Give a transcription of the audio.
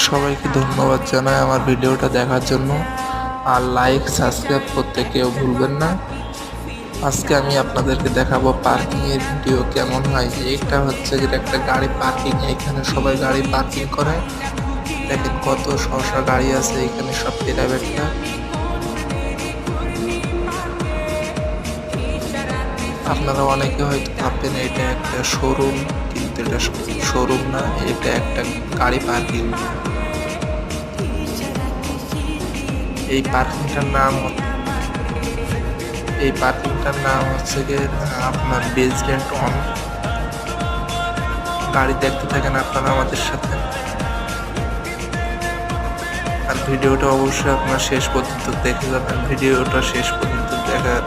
সবাইকে ধন্যবাদ জানাই আমার ভিডিওটা দেখার জন্য। আর লাইক সাবস্ক্রাইব করতে কেউ ভুলবেন না। আজকে আমি আপনাদেরকে দেখাবো পার্কিং এর ভিডিও কেমন হয়। এটা হচ্ছে যে একটা গাড়ি পার্কিং, এখানে সবাই গাড়ি পার্কিং করে। দেখেন কত শসা গাড়ি আছে এখানে, সব প্রাইভেট না। আপনারা অনেকে হয়তো ভাববেন এটা একটা শোরুম, কিন্তু এটা শোরুম না, এটা একটা গাড়ি পার্কিং। এই পার্কিংটার নাম হচ্ছে গিয়ে আপনার বেসমেন্ট ওয়ান। গাড়ি দেখতে থাকেন আপনারা আমাদের সাথে, আর ভিডিওটা অবশ্যই আপনার শেষ পর্যন্ত দেখে যাবেন। ভিডিওটা শেষ পর্যন্ত দেখার